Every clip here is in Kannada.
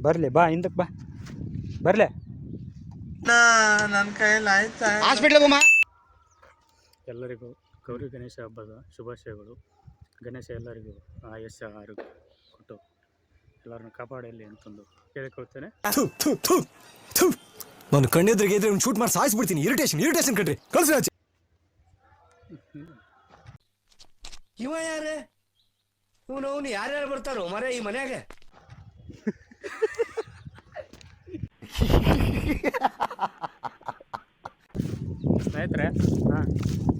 ಬರಲಿ ಬಾ ಹಿಂದಕ್ಕೆ ಬಾ ಬರಲೇ ನನ್ನ ಕೈಯಲ್ಲಿ ಆಯ್ತಾ ಹಾಸ್ಪಿಟ್ಲಿಗೆ ಎಲ್ಲರಿಗೂ ಗೌರಿ ಗಣೇಶ ಹಬ್ಬದ ಶುಭಾಶಯಗಳು. ಗಣೇಶ ಎಲ್ಲರಿಗೂ ಆಯಸ್ಸ ಆರೋಗ್ಯ ಕೊಟ್ಟು ಎಲ್ಲರನ್ನು ಕಾಪಾಡಲಿ ಅಂತಂದು ಕೇಳಿಕೊಳ್ತೇನೆ. ನಾನು ಕಣ್ಣೆದ್ರಿಗೆ ಇದ್ರೆ ಒಂದು ಶೂಟ್ ಮಾಡಿ ಸಾಯಿಸ್ಬಿಡ್ತೀನಿ. ಇರಿಟೇಷನ್ ಕಣ್ರಿ, ಕಳ್ಸಿ ಆಚೆ. ಇವ ಯಾರೇ ಇವನು ಯಾರ್ಯಾರು ಬರ್ತಾರೋ ಮರೆ ಈ ಮನ್ಯಾಗ? ಸ್ನೇಹಿತರೆ,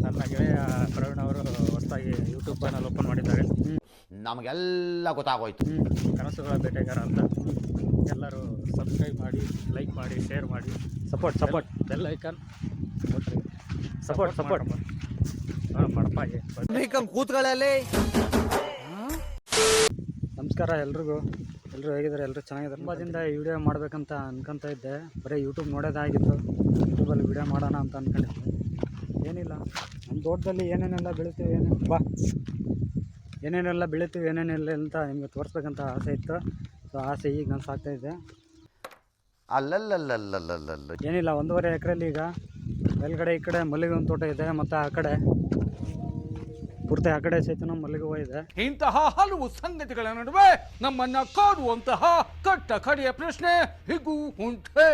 ನನ್ನ ಗೆಳೆಯ ಪ್ರವೀಣ್ ಅವರು ಹೊಸದಾಗಿ ಯೂಟ್ಯೂಬ್ ಚಾನಲ್ ಓಪನ್ ಮಾಡಿದ್ದಾರೆ. ನಮಗೆಲ್ಲ ಗೊತ್ತಾಗೋಯ್ತು. ಕನಸುಗಳ ಬೇಟೆಗಾರ ಅಂತ. ಎಲ್ಲರೂ ಸಬ್ಸ್ಕ್ರೈಬ್ ಮಾಡಿ, ಲೈಕ್ ಮಾಡಿ, ಶೇರ್ ಮಾಡಿ, ಸಪೋರ್ಟ್ ಬೆಲ್ ಐಕಾನ್ ಕೊಟ್ಟರೆ ಸಪೋರ್ಟ್ ಮಾಡಪ್ಪ. ಕೂತ್ಗಳಲ್ಲಿ ನಮಸ್ಕಾರ ಎಲ್ಲರೂ ಹೇಗಿದ್ದಾರೆ? ಎಲ್ಲರೂ ಚೆನ್ನಾಗಿದ್ದಾರೆ. ತುಂಬ ದಿನದಿಂದ ಈ ವಿಡಿಯೋ ಮಾಡಬೇಕಂತ ಅನ್ಕೊತ ಇದ್ದೆ. ಬರೀ ಯೂಟ್ಯೂಬ್ ನೋಡೋದಾಗಿತ್ತು. ಯೂಟ್ಯೂಬಲ್ಲಿ ವಿಡಿಯೋ ಮಾಡೋಣ ಅಂತ ಅಂದ್ಕೊಂಡಿದ್ದೆ. ಏನಿಲ್ಲ, ನಮ್ಮ ತೋಟದಲ್ಲಿ ಏನೇನೆಲ್ಲ ಬೆಳಿತೀವಿ, ಏನೇನೆಲ್ಲ ಬೆಳಿತೀವಿ ಏನೇನೆಲ್ಲ ಅಂತ ನಿಮಗೆ ತೋರಿಸ್ಬೇಕಂತ ಆಸೆ ಇತ್ತು. ಸೊ ಆಸೆ ಈಗ ನಾನು ಸಾಕ್ತಾಯಿದ್ದೆ. ಅಲ್ಲಲ್ಲಲ್ಲಲ್ಲಲ್ಲಲ್ಲ ಏನಿಲ್ಲ, 1.5 ಎಕರೆಯಲ್ಲಿ ಈಗ ಮೇಲ್ಗಡೆ ಈ ಕಡೆ ಮಲ್ಲಿಗೆ ಒಂದು ತೋಟ ಇದೆ, ಮತ್ತು ಆ ಕಡೆ ಪೂರ್ತಿ ಆ ಕಡೆ ಸಹಿತ ಮಲ್ಲಿಗೆ ಹೂವು ಇದೆ. ಇಂತಹ ಹಲವು ಸಂಗತಿಗಳ ನಡುವೆ ನಮ್ಮನ್ನ ಕಾಡುವಂತಹ ಕಟ್ಟ ಕಡೆಯ ಪ್ರಶ್ನೆ ಹೀಗೂ ಉಂಟೆ.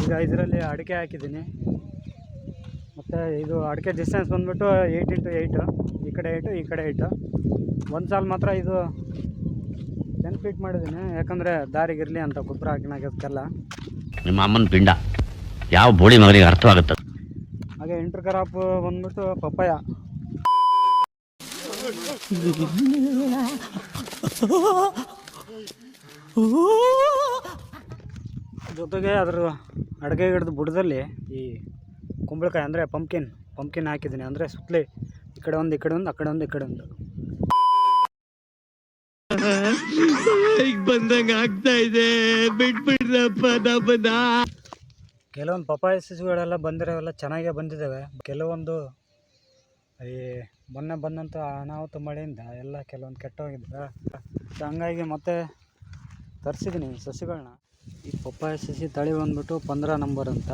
ಈಗ ಇದರಲ್ಲಿ ಅಡಿಕೆ ಹಾಕಿದ್ದೀನಿ. ಮತ್ತು ಇದು ಅಡಿಕೆ ಡಿಸ್ಟೆನ್ಸ್ ಬಂದುಬಿಟ್ಟು 8x8, ಈ ಕಡೆ 8 ಈ ಕಡೆ 8. ಒಂದು ಸಾಲ ಮಾತ್ರ ಇದು 10 ಫೀಟ್ ಮಾಡಿದ್ದೀನಿ, ಯಾಕಂದರೆ ದಾರಿಗಿರಲಿ ಅಂತ ಗೊಬ್ಬರ ಹಾಕಿನಾಗದಕ್ಕೆಲ್ಲ. ನಿಮ್ಮ ಅಮ್ಮನ ಪಿಂಡ ಯಾವ ಬೋಳಿ ಮಗನಿಗೆ ಅರ್ಥವಾಗುತ್ತೆ. ಹಾಗೆ ಇಂಟರ್ ಕ್ರಾಪ್ ಬಂದ್ಬಿಟ್ಟು ಪಪ್ಪಾಯ. ಜೊತೆಗೆ ಅದರ ಅಡಿಕೆ ಗಿಡದ ಬುಡದಲ್ಲಿ ಈ ಕುಂಬಳಕಾಯಿ ಅಂದರೆ ಪಂಪ್ಕಿನ್ ಹಾಕಿದ್ದೀನಿ. ಅಂದರೆ ಸುತ್ತಲೇ ಈ ಕಡೆ ಒಂದು, ಆ ಕಡೆ ಒಂದು. ಬಂದಂಗ ಆಗ್ತಾ ಇದೆ, ಬಿಟ್ಬಿಡ್ರಪ್ಪ ನಮ್ಮನ್ನ. ಕೆಲವೊಂದು ಪಪ್ಪಾಯ ಸಸಿಗಳೆಲ್ಲ ಬಂದಿರೋವೆಲ್ಲ ಚೆನ್ನಾಗೇ ಬಂದಿದ್ದಾವೆ. ಕೆಲವೊಂದು ಈ ಮೊನ್ನೆ ಬಂದಂಥ ಅನಾಹುತ ಮಳೆಯಿಂದ ಎಲ್ಲ ಕೆಲವೊಂದು ಕೆಟ್ಟೋಗಿದ್ದಾವೆ. ಹಂಗಾಗಿ ಮತ್ತೆ ತರಿಸಿದ್ದೀನಿ ಸಸಿಗಳನ್ನ. ಈ ಪಪ್ಪಾಯ ಸಸಿ ತಳಿ ಬಂದ್ಬಿಟ್ಟು 15 ನಂಬರ್ ಅಂತ.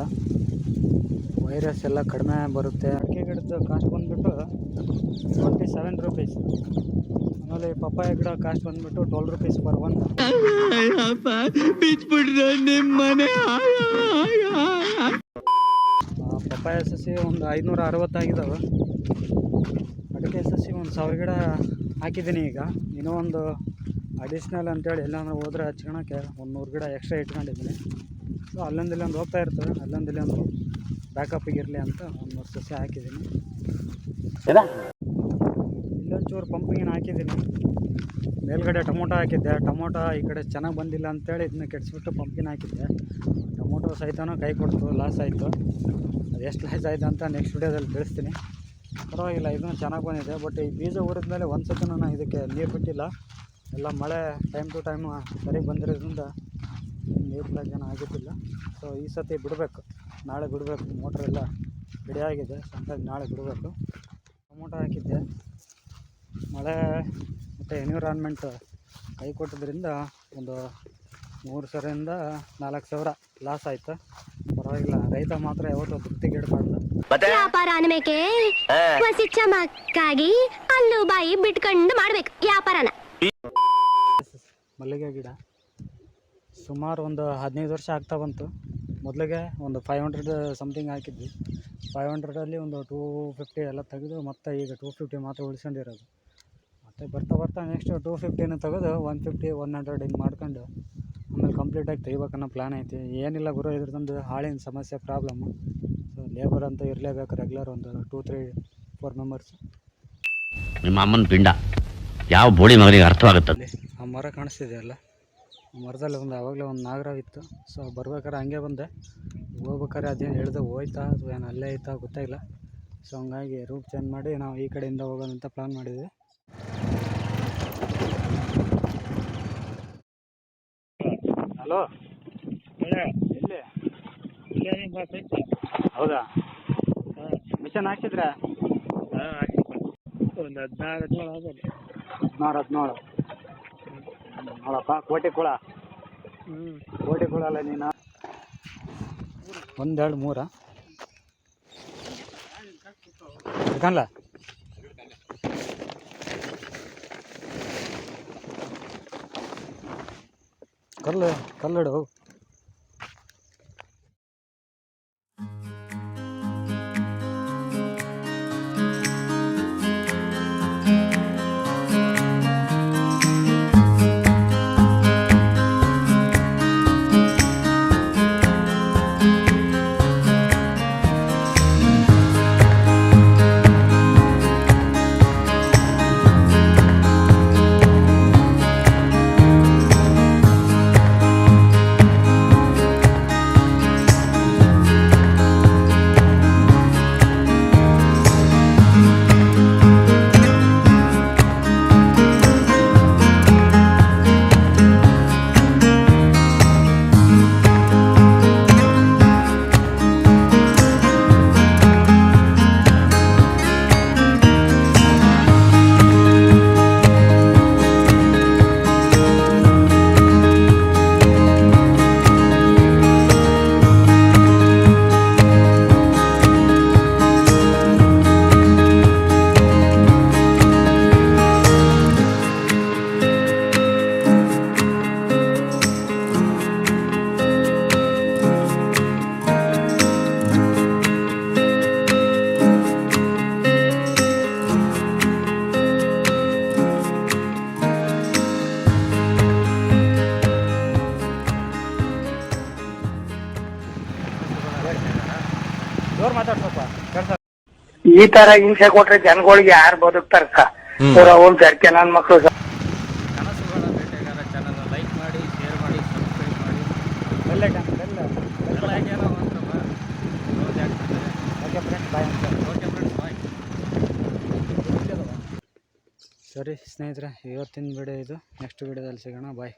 ವೈರಸ್ ಎಲ್ಲ ಕಡಿಮೆ ಬರುತ್ತೆ. ಅಡಿಕೆ ಗಿಡದ ಕಾಸ್ಟ್ ಬಂದ್ಬಿಟ್ಟು 27 ರೂಪೀಸ್. ಆಮೇಲೆ ಈ ಪಪ್ಪಾಯ ಗಿಡ ಕಾಸ್ಟ್ ಬಂದ್ಬಿಟ್ಟು 12 ರೂಪೀಸ್ ಪರ್ ಒನ್. ಪಪ್ಪಾಯ ಸಸಿ ಒಂದು 560 ಆಗಿದ್ದಾವೆ. ಅಡಿಕೆ ಸಸಿ ಒಂದು 1000 ಗಿಡ ಹಾಕಿದ್ದೀನಿ. ಈಗ ಇನ್ನೂ ಒಂದು ಅಡಿಷ್ನಲ್ ಅಂತೇಳಿ ಎಲ್ಲಾಂದ್ರೆ ಹೋದರೆ ಹಚ್ಕೊಳಕ್ಕೆ ಒಂದು 100 ಗಿಡ ಎಕ್ಸ್ಟ್ರಾ ಇಟ್ಕೊಂಡಿದ್ದೀನಿ. ಸೊ ಅಲ್ಲೊಂದಿಲ್ಲೊಂದು ಹೋಗ್ತಾ ಇರ್ತವೆ, ಅಲ್ಲೊಂದಿಲ್ಲೊಂದು ಬ್ಯಾಕಪ್ಪಿಗಿರಲಿ ಅಂತ ಒಂದು 3 ಸಸಿ ಹಾಕಿದ್ದೀನಿ. ಇಲ್ಲೊಂಚೂರು ಪಂಪಿಂಗಿನ ಹಾಕಿದ್ದೀನಿ. ಮೇಲ್ಗಡೆ ಟೊಮೊಟೊ ಹಾಕಿದ್ದೆ. ಟೊಮೊಟೊ ಈ ಕಡೆ ಚೆನ್ನಾಗಿ ಬಂದಿಲ್ಲ ಅಂತೇಳಿ ಇದನ್ನ ಕೆಡಿಸ್ಬಿಟ್ಟು ಪಂಪಿನ ಹಾಕಿದ್ದೆ. ಟೊಮೊಟೊ ಸಹಿತನೂ ಕೈ ಕೊಡ್ತು, ಲಾಸ್ ಆಯಿತು. ಅದು ಎಷ್ಟು ಲಾಸ್ ಆಯಿತು ಅಂತ ನೆಕ್ಸ್ಟ್ ವಿಡಿಯೋದಲ್ಲಿ ತಿಳಿಸ್ತೀನಿ. ಪರವಾಗಿಲ್ಲ, ಇದನ್ನು ಚೆನ್ನಾಗಿ ಬಂದಿದೆ. ಬಟ್ ಈ ಬೀಜ ಊರಿದ ಮೇಲೆ ಒಂದು ಸತಿ ನಾನು ಇದಕ್ಕೆ ನೀರು ಬಿಟ್ಟಿಲ್ಲ. ಎಲ್ಲ ಮಳೆ ಟೈಮ್ ಟು ಟೈಮ್ ಸರಿಗೆ ಬಂದಿರೋದ್ರಿಂದ ನೀರು ಏನು ಆಗಿದ್ದಿಲ್ಲ. ಸೊ ಈ ಸತಿ ಬಿಡಬೇಕು, ನಾಳೆ ಬಿಡಬೇಕು. ಮೋಟ್ರೆಲ್ಲ ರೆಡಿಯಾಗಿದೆ, ಸಂತಾಗಿ ನಾಳೆ ಬಿಡಬೇಕು. ಟೊಮೊಟೊ ಹಾಕಿದ್ದೆ. ಮಳೆ ಮತ್ತು ಎನ್ವಿರಾನ್ಮೆಂಟ್ ಕೈ ಕೊಟ್ಟಿದ್ದರಿಂದ ಒಂದು 3,000ರಿಂದ 4,000 ಲಾಸ್ ಆಯಿತು. ಪರವಾಗಿಲ್ಲ, ರೈತ ಮಾತ್ರ ಯಾವತ್ತೂ ತೃಪ್ತಿಗಿಡಬಾರ್ದು. ವ್ಯಾಪಾರ ಅನ್ನಬೇಕೆ ಚಮಕ್ಕಾಗಿ ಅಲ್ಲು ಬಾಯಿ ಬಿಟ್ಕೊಂಡು ಮಾಡ್ಬೇಕು ವ್ಯಾಪಾರನ. ಮಲ್ಲಿಗೆ ಗಿಡ ಸುಮಾರು ಒಂದು 15 ವರ್ಷ ಆಗ್ತಾ ಬಂತು. ಮೊದಲಿಗೆ ಒಂದು 500 ಸಮಥಿಂಗ್ ಹಾಕಿದ್ವಿ. 500ಅಲ್ಲಿ ಒಂದು 250 ಎಲ್ಲ ತೆಗೆದು ಮತ್ತೆ ಈಗ 250 ಮಾತ್ರ ಉಳಿಸ್ಕೊಂಡಿರೋದು. ಮತ್ತು ಬರ್ತಾ ನೆಕ್ಸ್ಟ್ 250 ತೆಗೆದು 150, 100 ಹಿಂಗೆ ಮಾಡ್ಕೊಂಡು ಆಮೇಲೆ ಕಂಪ್ಲೀಟಾಗಿ ತೆಗಿಬೇಕನ್ನೋ ಪ್ಲ್ಯಾನ್ ಐತಿ. ಏನಿಲ್ಲ ಗುರು, ಇದ್ರದ್ದೊಂದು ಹಾಳಿನ ಸಮಸ್ಯೆ ಪ್ರಾಬ್ಲಮ್ಮು. ಸೊ ಲೇಬರ್ ಅಂತೂ ಇರಲೇಬೇಕು, ರೆಗ್ಯುಲರ್ ಒಂದು 2, 3, 4 ಮೆಂಬರ್ಸ್. ನಿಮ್ಮ ಅಮ್ಮನ ಪಿಂಡ ಯಾವ ಬೋಳಿ ಮಗನಿಗೆ ಅರ್ಥವಾಗುತ್ತದೆ. ಆ ಮರ ಕಾಣಿಸ್ತಿದೆಯಲ್ಲ, ಆ ಮರದಲ್ಲಿ ಆವಾಗಲೇ ಒಂದು ನಾಗರಾವ್ ಇತ್ತು. ಸೊ ಬರ್ಬೇಕಾದ್ರೆ ಹಂಗೆ ಬಂದೆ. ಹೋಗ್ಬೇಕಾದ್ರೆ ಅದೇನು ಹೇಳ್ದೆ ಹೋಯ್ತಾ ಅಥವಾ ಏನು ಅಲ್ಲೇ ಐತಾ ಗೊತ್ತಾಗಿಲ್ಲ. ಸೊ ಹಂಗಾಗಿ ರೂಟ್ ಚೇಂಜ್ ಮಾಡಿ ನಾವು ಈ ಕಡೆಯಿಂದ ಹೋಗೋಣ ಅಂತ ಪ್ಲ್ಯಾನ್ ಮಾಡಿದ್ವಿ. ಹಲೋ, ಎಲ್ಲಿ? ಹೌದಾ? ಮಿಷನ್ ಹಾಕ್ಸಿದ್ರೆ ಒಂದು 16 17 ನೋಡಪ್ಪ, ಕೋಟೆ ಕುಳ ಗೋಡೆಗಳಲ್ಲ ನೀನು 1 2 3 ಯಾಕಲ್ಲ ಕಲ್ಲಡು ಜೋರ್ ಮಾತಾಡ್ ಸ್ವಲ್ಪ ಕೇಳ್ಸ. ಈ ತರ ಹಿಂಸೆ ಕೊಟ್ರೆ ಜನಗಳಿಗೆ ಯಾರು ಬದುಕ್ತಾರಕ್ಕ? ಅವ್ರ ಜರ್ಕೆ ನನ್ ಮಕ್ಳು ಕನಸುಗಳ ಬೇಟೆಗಾರ ಚಾನಲ್ ಲೈಕ್ ಮಾಡಿ, ಶೇರ್ ಮಾಡಿ, ಸಬ್ಸ್ಕ್ರೈಬ್ ಮಾಡಿ, ಬೆಲ್ ಹಾಕ್ಯಾರ ಅಂತಮ್ಮ ರೋಜ್ ಆಗ್ತದೆ. ಓಕೆ ಫ್ರೆಂಡ್ಸ್ ಬಾಯ್ ಅಂತ. Okay friends bye. ಸರಿ ಸ್ನೇಹಿತರೆ, ಇವತ್ತಿನ ವಿಡಿಯೋ ಇದು. ನೆಕ್ಸ್ಟ್ ವಿಡಿಯೋದಲ್ಲಿ ಸಿಗೋಣ. ಬಾಯ್.